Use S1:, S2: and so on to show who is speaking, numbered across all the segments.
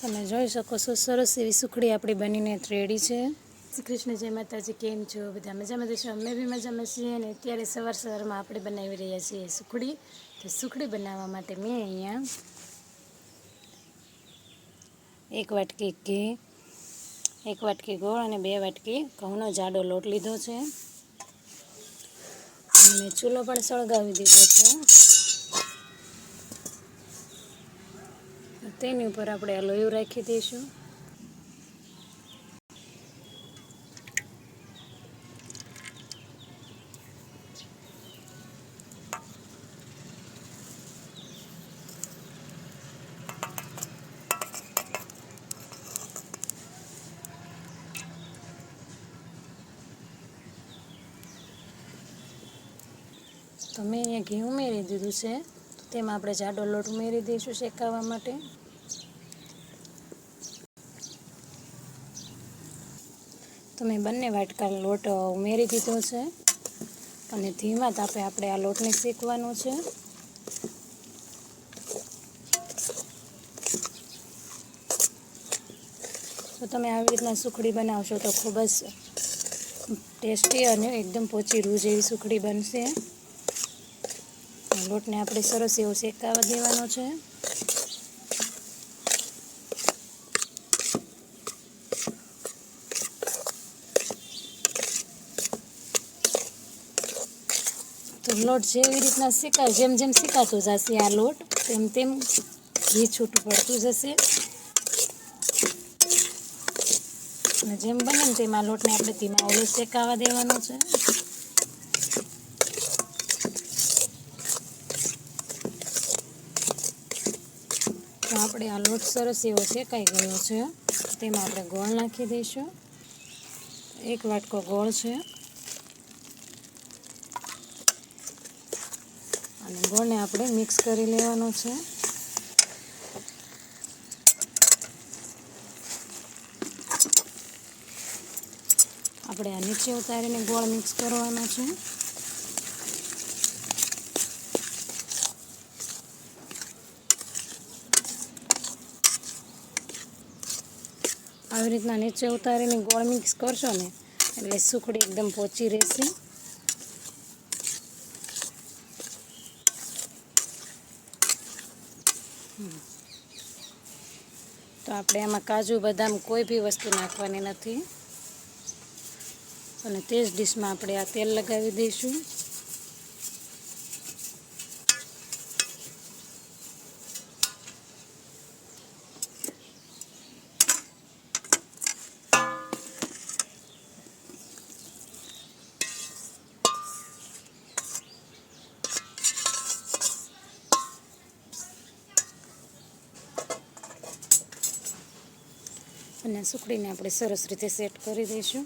S1: તમે જોઈ શકો છો સરસ એવી સુખડી આપણી બનીને રેડી છે। શ્રી કૃષ્ણ, જય માતાજી। કેમ છો બધા? મજામાં જશો? અમે બી મજામાં છીએ। અને અત્યારે સવારમાં આપણે બનાવી રહ્યા છીએ સુખડી। તો સુખડી બનાવવા માટે મેં અહીંયા 1 વાટકી ઘી, 1 વાટકી ગોળ અને 2 વાટકી ઘઉંનો જાડો લોટ લીધો છે। અને ચૂલો પણ સળગાવી દીધો છે। તેની ઉપર આપણે આ લોયું રાખી દઈશું। તો મેં અહીંયા ઘી ઉમેરી દીધું છે। તો તેમાં આપણે જાડો લોટ ઉમેરી દઈશું શેકાવા માટે। તો મેં બંને વાટકા લોટ ઉમેરી દીધો છે અને ધીમા તાપે આપણે આ લોટને શેકવાનો છે। તો તમે આવી રીતના સુખડી બનાવશો તો ખૂબ જ ટેસ્ટી અને એકદમ પોચી રૂ જેવી સુખડી બનશે। લોટને આપણે સરસ એવો શેકાવા દેવાનો છે। તો લોટ જેવી રીતના શેકાય, જેમ જેમ શેકાતો જશે આ લોટ તેમ તેમ ઘી છૂટું પડતું જશે। અને જેમ બને ને તેમ આ લોટને આપણે ધીમા ઓલે શેકાવા દેવાનો છે। તો આપણે આ લોટ સરસ એવો શેકાઈ ગયો છે। તેમાં આપણે ગોળ નાખી દઈશું। 1 વાટકો ગોળ છે અને ગોળને આપણે મિક્સ કરી લેવાનો છે। આપણે આ નીચે ઉતારીને ગોળ મિક્સ કરવાનો છે। આવી રીતના નીચે ઉતારીને ગોળ મિક્સ કરશો ને એટલે સુખડી એકદમ પોચી રહેશે। તો આપણે આમાં કાજુ બદામ કોઈ બી વસ્તુ નાખવાની નથી। અને તે જ ડીશમાં આપણે આ તેલ લગાવી દઈશું। અને સુખડીને આપણે સરસ રીતે સેટ કરી દઈશું।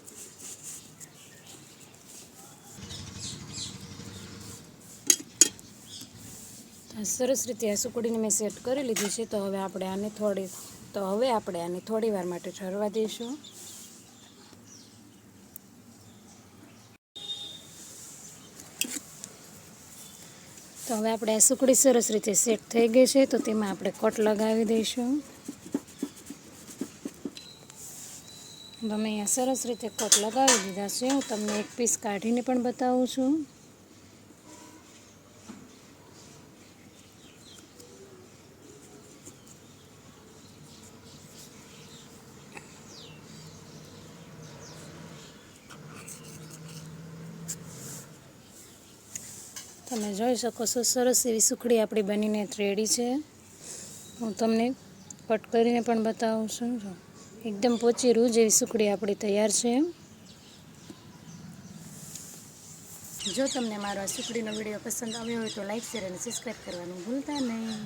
S1: સરસ રીતે આ સુખડીને મેં સેટ કરી લીધી છે। તો હવે આપણે આને થોડી વાર માટે ઠરવા દઈશું। તો હવે આપણે આ સુખડી સરસ રીતે સેટ થઈ ગઈ છે। તો તેમાં આપણે કટ લગાવી દઈશું। તો મેં અહીંયા સરસ રીતે કટ લગાવી દીધા છે। હું તમને એક પીસ કાઢીને પણ બતાવું છું। તમે જોઈ શકો છો સરસ એવી સુખડી આપણી બનીને રેડી છે। હું તમને કટ કરીને પણ બતાવું છું। એકદમ પોચી રૂ જેવી સુખડી આપણી તૈયાર છે। જો તમને મારો આ સુખડીનો વિડીયો પસંદ આવ્યો હોય તો લાઈક, શેર અને સબસ્ક્રાઈબ કરવાનું ભૂલતા નહીં।